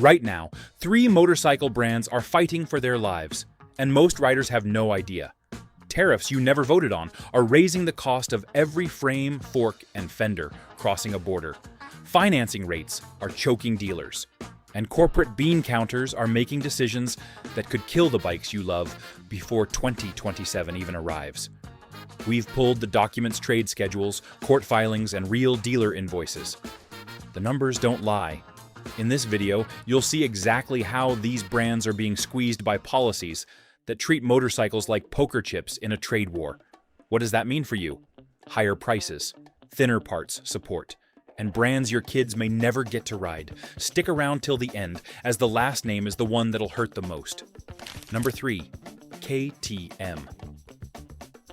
Right now, three motorcycle brands are fighting for their lives, and most riders have no idea. Tariffs you never voted on are raising the cost of every frame, fork, and fender crossing a border. Financing rates are choking dealers. And corporate bean counters are making decisions that could kill the bikes you love before 2027 even arrives. We've pulled the documents, trade schedules, court filings, and real dealer invoices. The numbers don't lie. In this video, you'll see exactly how these brands are being squeezed by policies that treat motorcycles like poker chips in a trade war. What does that mean for you? Higher prices, thinner parts support, and brands your kids may never get to ride. Stick around till the end, as the last name is the one that'll hurt the most. Number 3. KTM.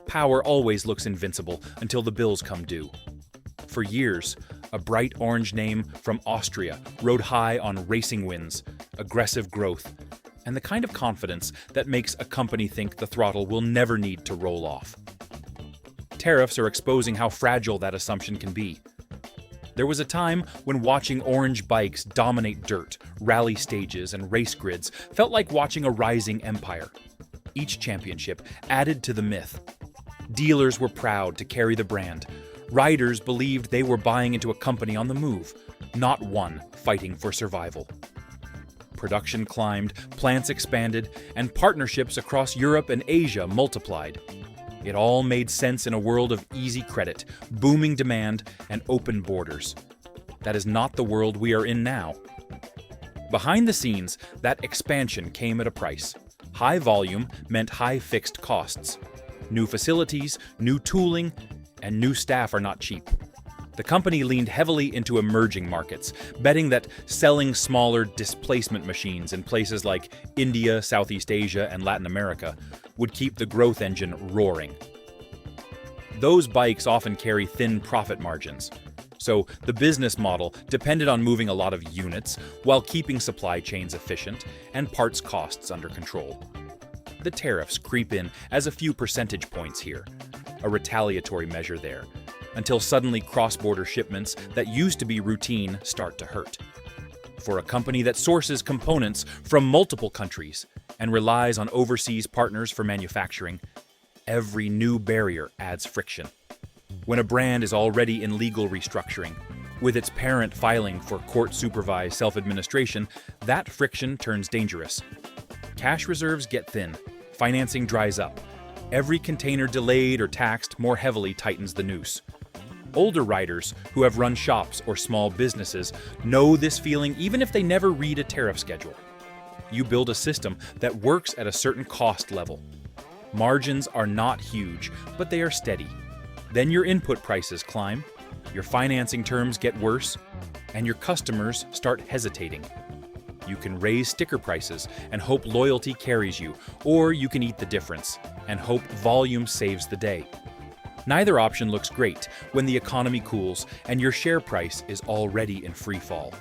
Power always looks invincible until the bills come due. For years, a bright orange name from Austria rode high on racing wins, aggressive growth, and the kind of confidence that makes a company think the throttle will never need to roll off. Tariffs are exposing how fragile that assumption can be. There was a time when watching orange bikes dominate dirt, rally stages, and race grids felt like watching a rising empire. Each championship added to the myth. Dealers were proud to carry the brand. Riders believed they were buying into a company on the move, not one fighting for survival. Production climbed, plants expanded, and partnerships across Europe and Asia multiplied. It all made sense in a world of easy credit, booming demand, and open borders. That is not the world we are in now. Behind the scenes, that expansion came at a price. High volume meant high fixed costs. New facilities, new tooling, and new staff are not cheap. The company leaned heavily into emerging markets, betting that selling smaller displacement machines in places like India, Southeast Asia, and Latin America would keep the growth engine roaring. Those bikes often carry thin profit margins, so the business model depended on moving a lot of units while keeping supply chains efficient and parts costs under control. The tariffs creep in as a few percentage points here, a retaliatory measure there, until suddenly cross-border shipments that used to be routine start to hurt. For a company that sources components from multiple countries and relies on overseas partners for manufacturing, every new barrier adds friction. When a brand is already in legal restructuring, with its parent filing for court-supervised self-administration, that friction turns dangerous. Cash reserves get thin, financing dries up. Every container delayed or taxed more heavily tightens the noose. Older riders who have run shops or small businesses know this feeling even if they never read a tariff schedule. You build a system that works at a certain cost level. Margins are not huge, but they are steady. Then your input prices climb, your financing terms get worse, and your customers start hesitating. You can raise sticker prices and hope loyalty carries you, or you can eat the difference and hope volume saves the day. Neither option looks great when the economy cools and your share price is already in free fall.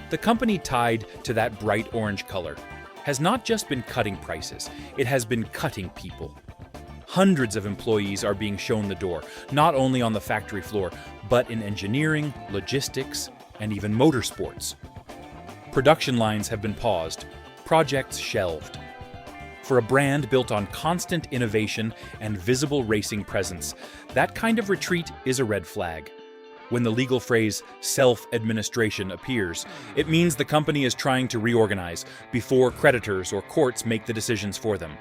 The company tied to that bright orange color has not just been cutting prices, it has been cutting people. Hundreds of employees are being shown the door, not only on the factory floor, but in engineering, logistics, and even motorsports. Production lines have been paused, projects shelved. For a brand built on constant innovation and visible racing presence, that kind of retreat is a red flag. When the legal phrase self-administration appears, it means the company is trying to reorganize before creditors or courts make the decisions for them.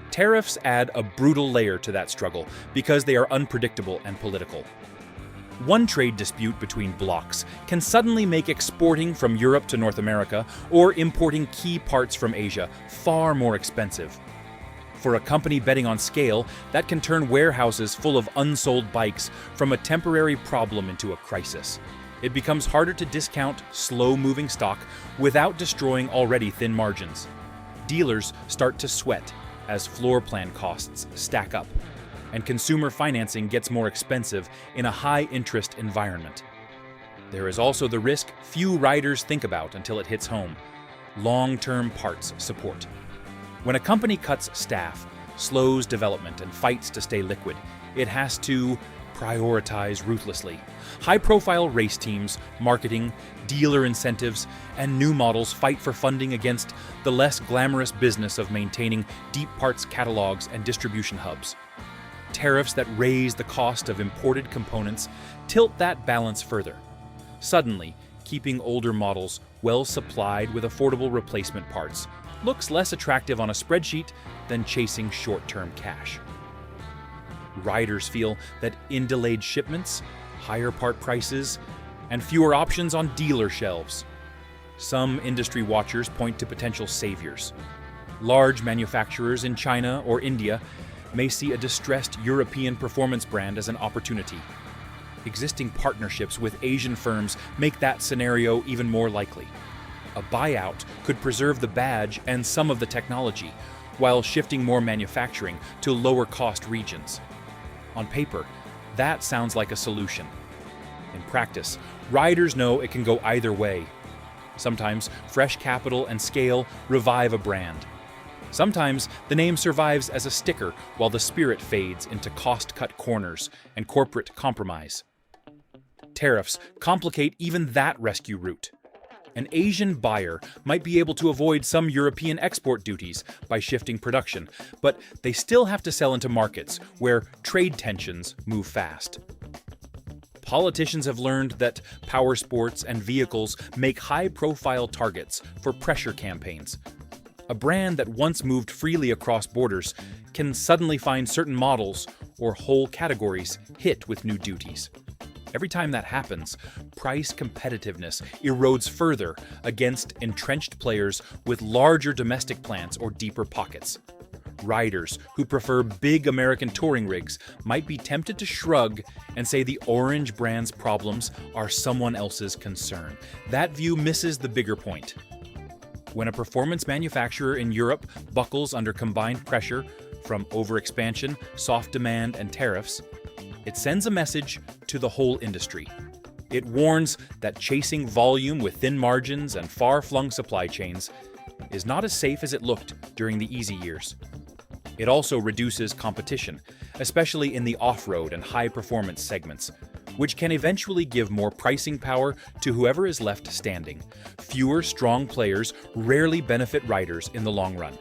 Tariffs add a brutal layer to that struggle because they are unpredictable and political. One trade dispute between blocs can suddenly make exporting from Europe to North America or importing key parts from Asia far more expensive. For a company betting on scale, that can turn warehouses full of unsold bikes from a temporary problem into a crisis. It becomes harder to discount slow-moving stock without destroying already thin margins. Dealers start to sweat as floor plan costs stack up, and consumer financing gets more expensive in a high-interest environment. There is also the risk few riders think about until it hits home: long-term parts support. When a company cuts staff, slows development, and fights to stay liquid, it has to prioritize ruthlessly. High-profile race teams, marketing, dealer incentives, and new models fight for funding against the less glamorous business of maintaining deep parts catalogs and distribution hubs. Tariffs that raise the cost of imported components tilt that balance further. Suddenly, keeping older models well supplied with affordable replacement parts looks less attractive on a spreadsheet than chasing short-term cash. Riders feel that in delayed shipments, higher part prices, and fewer options on dealer shelves. Some industry watchers point to potential saviors. Large manufacturers in China or India may see a distressed European performance brand as an opportunity. Existing partnerships with Asian firms make that scenario even more likely. A buyout could preserve the badge and some of the technology, while shifting more manufacturing to lower-cost regions. On paper, that sounds like a solution. In practice, riders know it can go either way. Sometimes fresh capital and scale revive a brand. Sometimes the name survives as a sticker while the spirit fades into cost-cut corners and corporate compromise. Tariffs complicate even that rescue route. An Asian buyer might be able to avoid some European export duties by shifting production, but they still have to sell into markets where trade tensions move fast. Politicians have learned that power sports and vehicles make high-profile targets for pressure campaigns. A brand that once moved freely across borders can suddenly find certain models or whole categories hit with new duties. Every time that happens, price competitiveness erodes further against entrenched players with larger domestic plants or deeper pockets. Riders who prefer big American touring rigs might be tempted to shrug and say the orange brand's problems are someone else's concern. That view misses the bigger point. When a performance manufacturer in Europe buckles under combined pressure from overexpansion, soft demand, and tariffs, it sends a message to the whole industry. It warns that chasing volume with thin margins and far-flung supply chains is not as safe as it looked during the easy years. It also reduces competition, especially in the off-road and high-performance segments, which can eventually give more pricing power to whoever is left standing. Fewer strong players rarely benefit riders in the long run.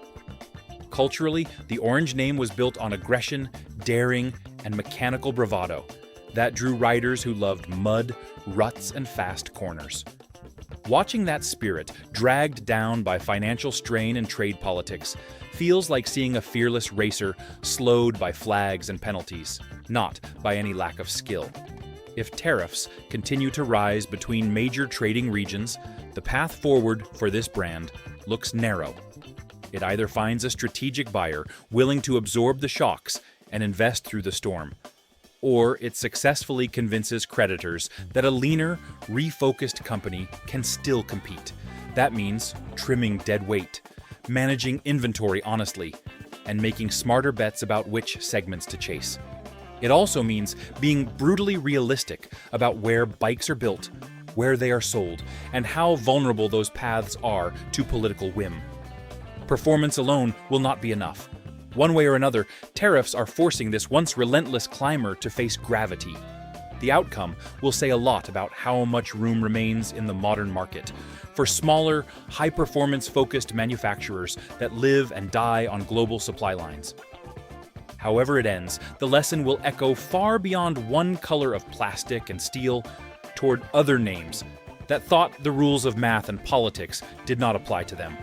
Culturally, the orange name was built on aggression, daring, and mechanical bravado that drew riders who loved mud, ruts, and fast corners. Watching that spirit dragged down by financial strain and trade politics feels like seeing a fearless racer slowed by flags and penalties, not by any lack of skill. If tariffs continue to rise between major trading regions, the path forward for this brand looks narrow. It either finds a strategic buyer willing to absorb the shocks and invest through the storm, or it successfully convinces creditors that a leaner, refocused company can still compete. That means trimming dead weight, managing inventory honestly, and making smarter bets about which segments to chase. It also means being brutally realistic about where bikes are built, where they are sold, and how vulnerable those paths are to political whim. Performance alone will not be enough. One way or another, tariffs are forcing this once relentless climber to face gravity. The outcome will say a lot about how much room remains in the modern market for smaller, high-performance focused manufacturers that live and die on global supply lines. However it ends, the lesson will echo far beyond one color of plastic and steel toward other names that thought the rules of math and politics did not apply to them.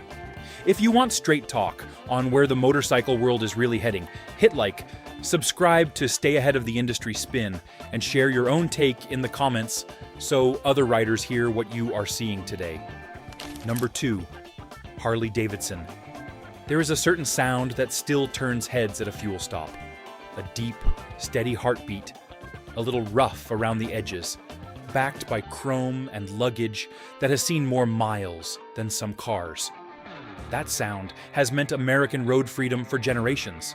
If you want straight talk on where the motorcycle world is really heading, hit like, subscribe to stay ahead of the industry spin, and share your own take in the comments so other riders hear what you are seeing today. Number 2. Harley-Davidson. There is a certain sound that still turns heads at a fuel stop. A deep, steady heartbeat, a little rough around the edges, backed by chrome and luggage that has seen more miles than some cars. That sound has meant American road freedom for generations.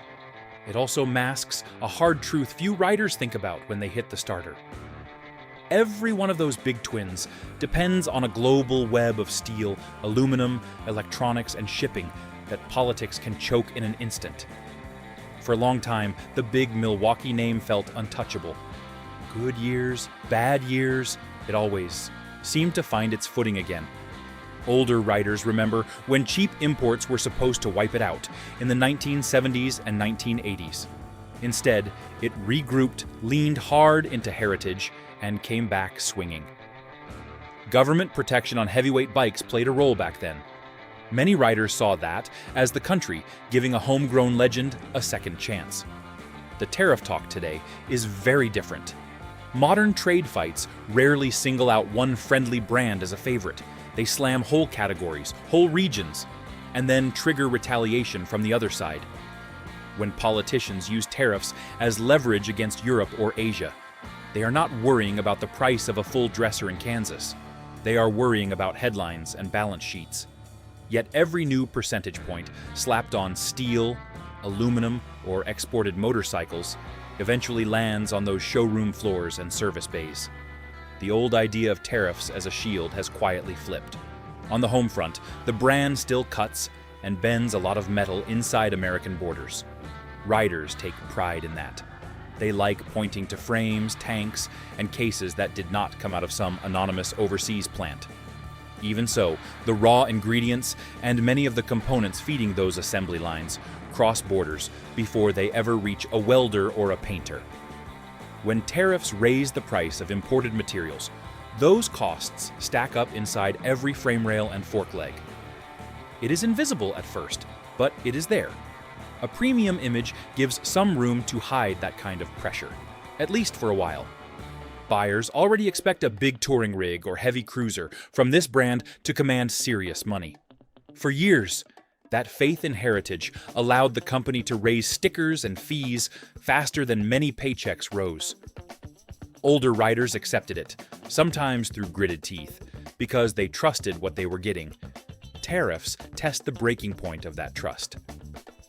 It also masks a hard truth few riders think about when they hit the starter. Every one of those big twins depends on a global web of steel, aluminum, electronics, and shipping that politics can choke in an instant. For a long time, the big Milwaukee name felt untouchable. Good years, bad years, it always seemed to find its footing again. Older riders remember when cheap imports were supposed to wipe it out in the 1970s and 1980s. Instead, it regrouped, leaned hard into heritage, and came back swinging. Government protection on heavyweight bikes played a role back then. Many riders saw that as the country giving a homegrown legend a second chance. The tariff talk today is very different. Modern trade fights rarely single out one friendly brand as a favorite. They slam whole categories, whole regions, and then trigger retaliation from the other side. When politicians use tariffs as leverage against Europe or Asia, they are not worrying about the price of a full dresser in Kansas. They are worrying about headlines and balance sheets. Yet every new percentage point slapped on steel, aluminum, or exported motorcycles eventually lands on those showroom floors and service bays. The old idea of tariffs as a shield has quietly flipped. On the home front, the brand still cuts and bends a lot of metal inside American borders. Riders take pride in that. They like pointing to frames, tanks, and cases that did not come out of some anonymous overseas plant. Even so, the raw ingredients and many of the components feeding those assembly lines cross borders before they ever reach a welder or a painter. When tariffs raise the price of imported materials, those costs stack up inside every frame rail and fork leg. It is invisible at first, but it is there. A premium image gives some room to hide that kind of pressure, at least for a while. Buyers already expect a big touring rig or heavy cruiser from this brand to command serious money. For years, that faith in heritage allowed the company to raise stickers and fees faster than many paychecks rose. Older riders accepted it, sometimes through gritted teeth, because they trusted what they were getting. Tariffs test the breaking point of that trust.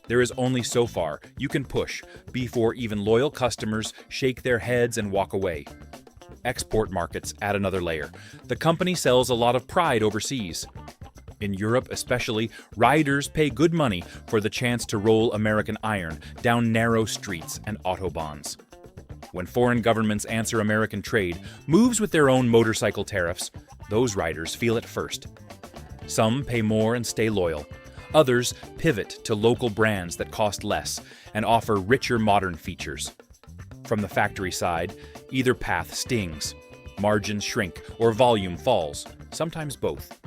There is only so far you can push before even loyal customers shake their heads and walk away. Export markets add another layer. The company sells a lot of pride overseas. In Europe especially, riders pay good money for the chance to roll American iron down narrow streets and autobahns. When foreign governments answer American trade moves with their own motorcycle tariffs, those riders feel it first. Some pay more and stay loyal. Others pivot to local brands that cost less and offer richer modern features. From the factory side, either path stings. Margins shrink or volume falls, sometimes both.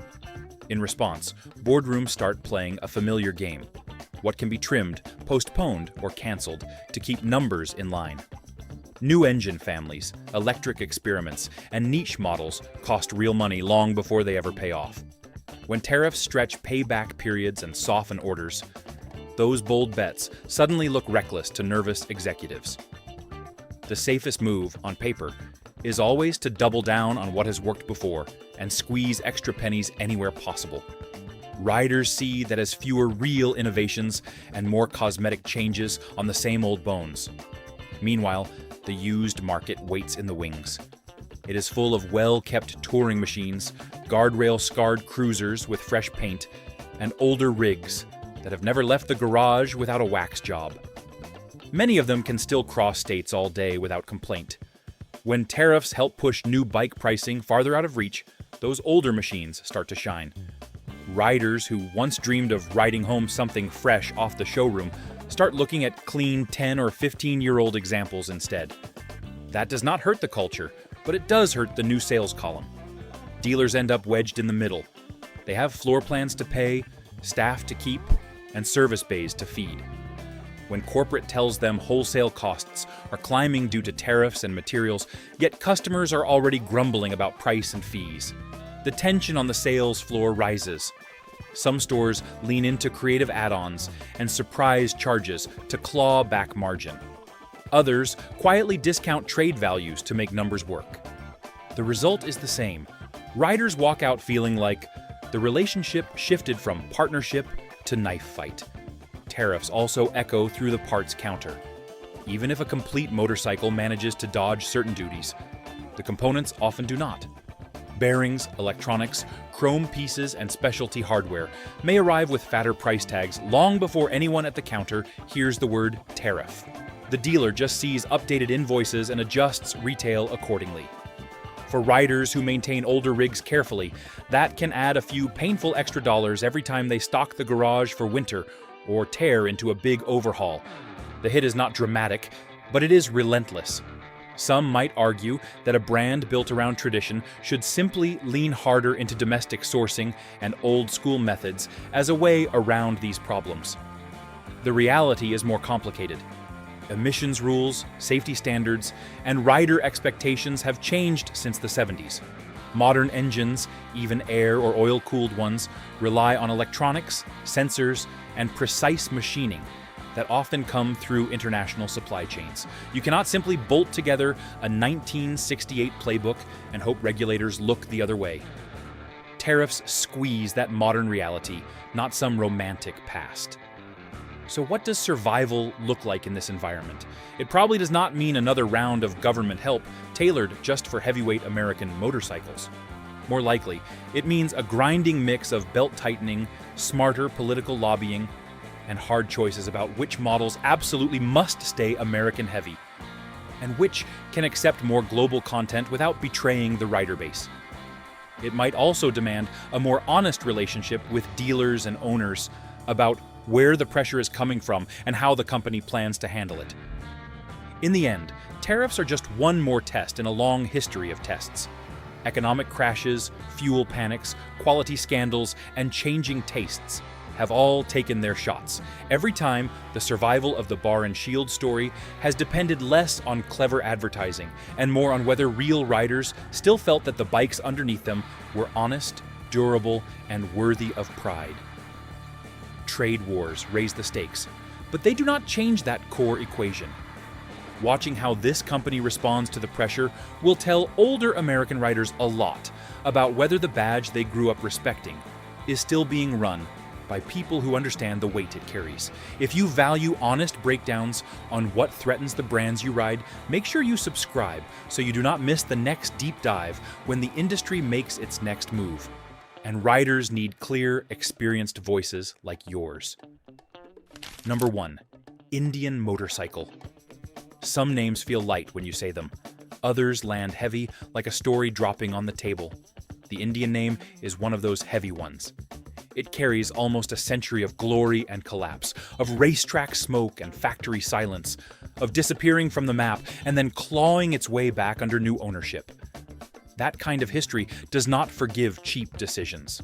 In response, boardrooms start playing a familiar game. What can be trimmed, postponed, or canceled to keep numbers in line? New engine families, electric experiments, and niche models cost real money long before they ever pay off. When tariffs stretch payback periods and soften orders, those bold bets suddenly look reckless to nervous executives. The safest move, on paper, is always to double down on what has worked before and squeeze extra pennies anywhere possible. Riders see that as fewer real innovations and more cosmetic changes on the same old bones. Meanwhile, the used market waits in the wings. It is full of well-kept touring machines, guardrail-scarred cruisers with fresh paint, and older rigs that have never left the garage without a wax job. Many of them can still cross states all day without complaint. When tariffs help push new bike pricing farther out of reach, those older machines start to shine. Riders who once dreamed of riding home something fresh off the showroom start looking at clean 10 or 15-year-old examples instead. That does not hurt the culture, but it does hurt the new sales column. Dealers end up wedged in the middle. They have floor plans to pay, staff to keep, and service bays to feed. When corporate tells them wholesale costs are climbing due to tariffs and materials, yet customers are already grumbling about price and fees, the tension on the sales floor rises. Some stores lean into creative add-ons and surprise charges to claw back margin. Others quietly discount trade values to make numbers work. The result is the same. Riders walk out feeling like the relationship shifted from partnership to knife fight. Tariffs also echo through the parts counter. Even if a complete motorcycle manages to dodge certain duties, the components often do not. Bearings, electronics, chrome pieces, and specialty hardware may arrive with fatter price tags long before anyone at the counter hears the word tariff. The dealer just sees updated invoices and adjusts retail accordingly. For riders who maintain older rigs carefully, that can add a few painful extra dollars every time they stock the garage for winter or tear into a big overhaul. The hit is not dramatic, but it is relentless. Some might argue that a brand built around tradition should simply lean harder into domestic sourcing and old-school methods as a way around these problems. The reality is more complicated. Emissions rules, safety standards, and rider expectations have changed since the 70s. Modern engines, even air or oil-cooled ones, rely on electronics, sensors, and precise machining that often come through international supply chains. You cannot simply bolt together a 1968 playbook and hope regulators look the other way. Tariffs squeeze that modern reality, not some romantic past. So what does survival look like in this environment? It probably does not mean another round of government help tailored just for heavyweight American motorcycles. More likely, it means a grinding mix of belt-tightening, smarter political lobbying, and hard choices about which models absolutely must stay American heavy, and which can accept more global content without betraying the rider base. It might also demand a more honest relationship with dealers and owners about where the pressure is coming from and how the company plans to handle it. In the end, tariffs are just one more test in a long history of tests. Economic crashes, fuel panics, quality scandals, and changing tastes have all taken their shots. Every time, the survival of the bar and shield story has depended less on clever advertising and more on whether real riders still felt that the bikes underneath them were honest, durable, and worthy of pride. Trade wars raise the stakes, but they do not change that core equation. Watching how this company responds to the pressure will tell older American riders a lot about whether the badge they grew up respecting is still being run by people who understand the weight it carries. If you value honest breakdowns on what threatens the brands you ride, make sure you subscribe so you do not miss the next deep dive when the industry makes its next move. And riders need clear, experienced voices like yours. Number 1. Indian motorcycle. Some names feel light when you say them. Others land heavy, like a story dropping on the table. The Indian name is one of those heavy ones. It carries almost a century of glory and collapse, of racetrack smoke and factory silence, of disappearing from the map and then clawing its way back under new ownership. That kind of history does not forgive cheap decisions.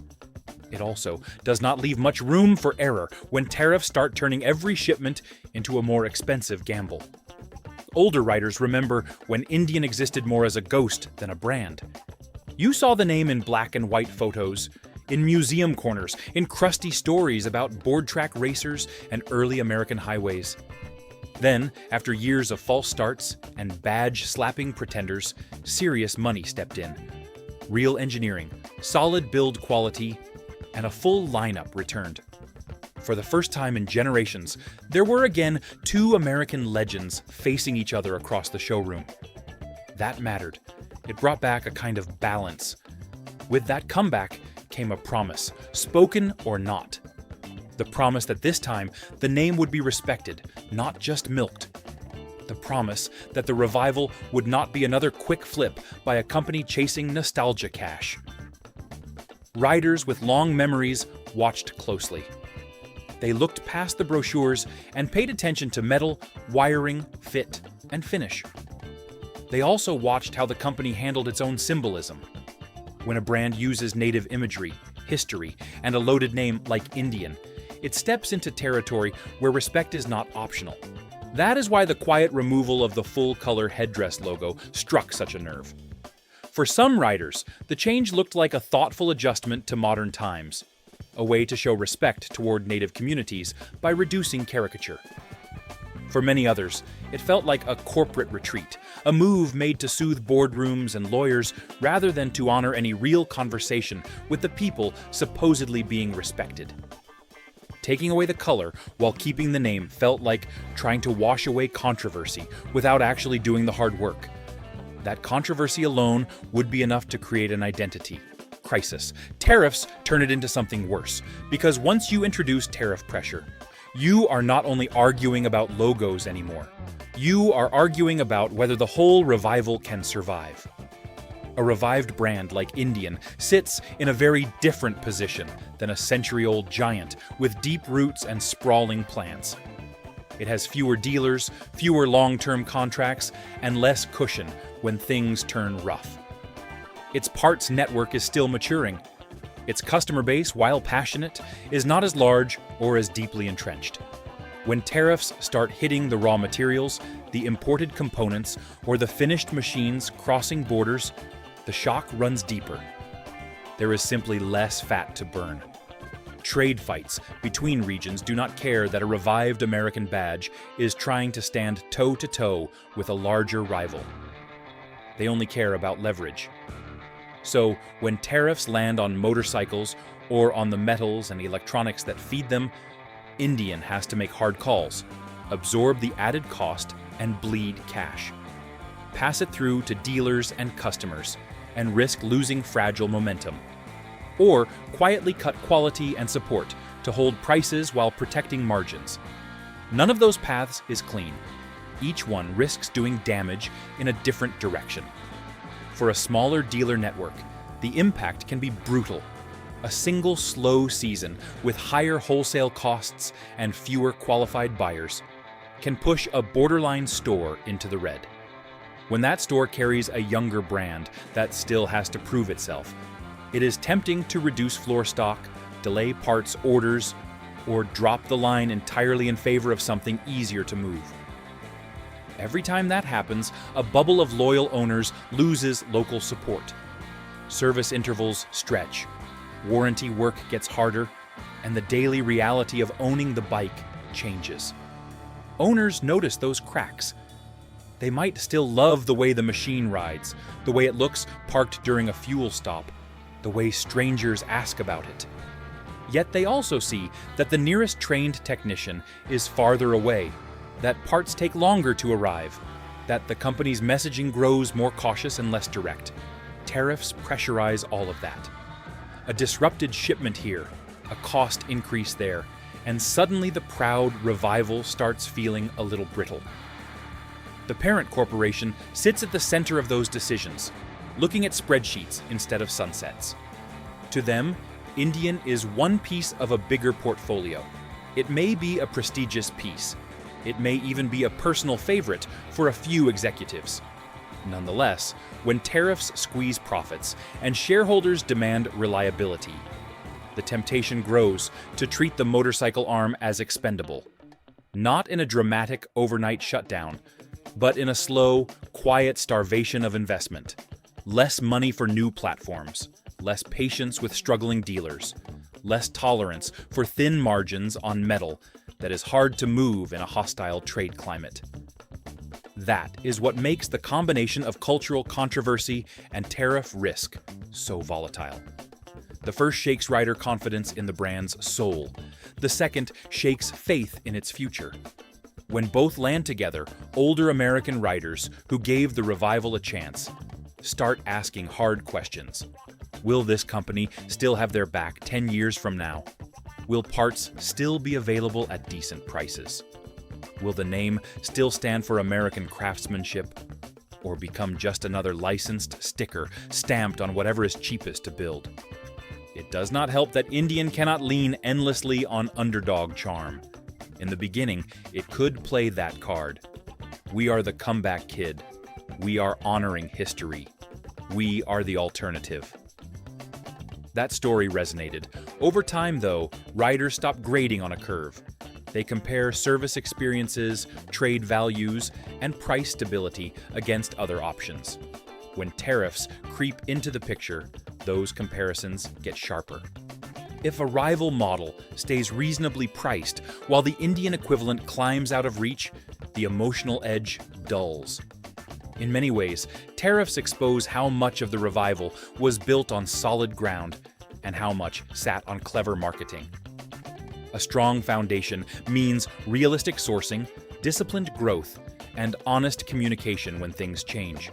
It also does not leave much room for error when tariffs start turning every shipment into a more expensive gamble. Older riders remember when Indian existed more as a ghost than a brand. You saw the name in black and white photos, in museum corners, in crusty stories about board track racers and early American highways. Then, after years of false starts and badge-slapping pretenders, serious money stepped in. Real engineering, solid build quality, and a full lineup returned. For the first time in generations, there were again two American legends facing each other across the showroom. That mattered. It brought back a kind of balance. With that comeback came a promise, spoken or not. The promise that this time the name would be respected, not just milked. The promise that the revival would not be another quick flip by a company chasing nostalgia cash. Riders with long memories watched closely. They looked past the brochures and paid attention to metal, wiring, fit, and finish. They also watched how the company handled its own symbolism. When a brand uses native imagery, history, and a loaded name like Indian, it steps into territory where respect is not optional. That is why the quiet removal of the full-color headdress logo struck such a nerve. For some riders, the change looked like a thoughtful adjustment to modern times, a way to show respect toward native communities by reducing caricature. For many others, it felt like a corporate retreat, a move made to soothe boardrooms and lawyers rather than to honor any real conversation with the people supposedly being respected. Taking away the color while keeping the name felt like trying to wash away controversy without actually doing the hard work. That controversy alone would be enough to create an identity crisis. Tariffs turn it into something worse, because once you introduce tariff pressure, You are not only arguing about logos anymore, you are arguing about whether the whole revival can survive. A revived brand like Indian sits in a very different position than a century-old giant with deep roots and sprawling plans. It has fewer dealers, fewer long-term contracts, and less cushion when things turn rough. Its parts network is still maturing. Its customer base, while passionate, is not as large or as deeply entrenched. When tariffs start hitting the raw materials, the imported components, or the finished machines crossing borders, the shock runs deeper. There is simply less fat to burn. Trade fights between regions do not care that a revived American badge is trying to stand toe-to-toe with a larger rival. They only care about leverage. So, when tariffs land on motorcycles or on the metals and electronics that feed them, Indian has to make hard calls, absorb the added cost, and bleed cash. Pass it through to dealers and customers, and risk losing fragile momentum. Or quietly cut quality and support to hold prices while protecting margins. None of those paths is clean. Each one risks doing damage in a different direction. For a smaller dealer network, the impact can be brutal. A single slow season with higher wholesale costs and fewer qualified buyers can push a borderline store into the red. When that store carries a younger brand that still has to prove itself, it is tempting to reduce floor stock, delay parts orders, or drop the line entirely in favor of something easier to move. Every time that happens, a bubble of loyal owners loses local support. Service intervals stretch, warranty work gets harder, and the daily reality of owning the bike changes. Owners notice those cracks. They might still love the way the machine rides, the way it looks parked during a fuel stop, the way strangers ask about it. Yet they also see that the nearest trained technician is farther away, that parts take longer to arrive, that the company's messaging grows more cautious and less direct. Tariffs pressurize all of that. A disrupted shipment here, a cost increase there, and suddenly the proud revival starts feeling a little brittle. The parent corporation sits at the center of those decisions, looking at spreadsheets instead of sunsets. To them, Indian is one piece of a bigger portfolio. It may be a prestigious piece. It may even be a personal favorite for a few executives. Nonetheless, when tariffs squeeze profits and shareholders demand reliability, the temptation grows to treat the motorcycle arm as expendable. Not in a dramatic overnight shutdown, but in a slow, quiet starvation of investment. Less money for new platforms, less patience with struggling dealers, less tolerance for thin margins on metal that is hard to move in a hostile trade climate. That is what makes the combination of cultural controversy and tariff risk so volatile. The first shakes rider confidence in the brand's soul. The second shakes faith in its future. When both land together, older American riders who gave the revival a chance start asking hard questions. Will this company still have their back 10 years from now? Will parts still be available at decent prices? Will the name still stand for American craftsmanship, or become just another licensed sticker stamped on whatever is cheapest to build? It does not help that Indian cannot lean endlessly on underdog charm. In the beginning, it could play that card. We are the comeback kid. We are honoring history. We are the alternative. That story resonated. Over time, though, riders stopped grading on a curve. They compare service experiences, trade values, and price stability against other options. When tariffs creep into the picture, those comparisons get sharper. If a rival model stays reasonably priced while the Indian equivalent climbs out of reach, the emotional edge dulls. In many ways, tariffs expose how much of the revival was built on solid ground and how much sat on clever marketing. A strong foundation means realistic sourcing, disciplined growth, and honest communication when things change.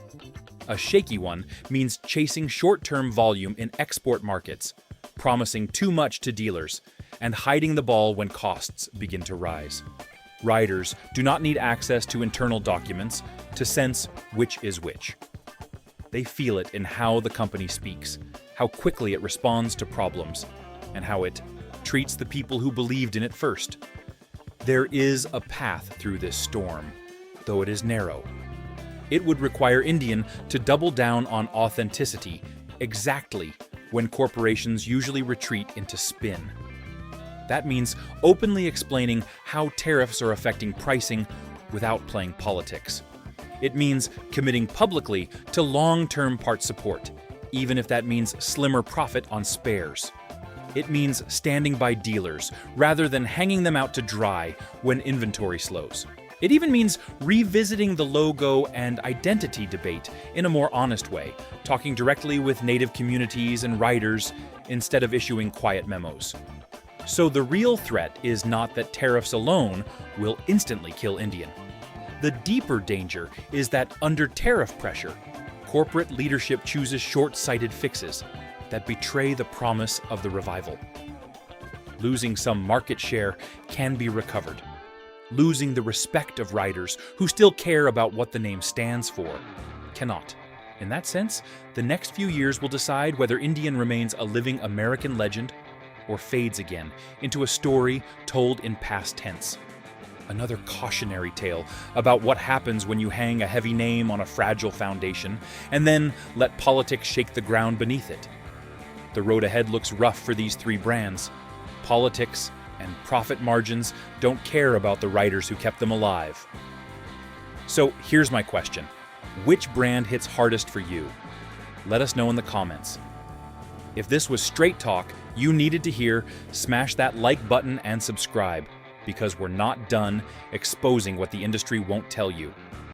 A shaky one means chasing short-term volume in export markets, promising too much to dealers, and hiding the ball when costs begin to rise. Riders do not need access to internal documents to sense which is which. They feel it in how the company speaks, how quickly it responds to problems, and how it treats the people who believed in it first. There is a path through this storm, though it is narrow. It would require Indian to double down on authenticity exactly when corporations usually retreat into spin. That means openly explaining how tariffs are affecting pricing without playing politics. It means committing publicly to long-term part support, even if that means slimmer profit on spares. It means standing by dealers rather than hanging them out to dry when inventory slows. It even means revisiting the logo and identity debate in a more honest way, talking directly with native communities and riders instead of issuing quiet memos. So the real threat is not that tariffs alone will instantly kill Indian. The deeper danger is that under tariff pressure, corporate leadership chooses short-sighted fixes that betray the promise of the revival. Losing some market share can be recovered. Losing the respect of riders who still care about what the name stands for cannot. In that sense, the next few years will decide whether Indian remains a living American legend or fades again into a story told in past tense. Another cautionary tale about what happens when you hang a heavy name on a fragile foundation and then let politics shake the ground beneath it. The road ahead looks rough for these three brands. Politics and profit margins don't care about the riders who kept them alive. So here's my question. Which brand hits hardest for you? Let us know in the comments. If this was straight talk you needed to hear, smash that like button and subscribe, because we're not done exposing what the industry won't tell you.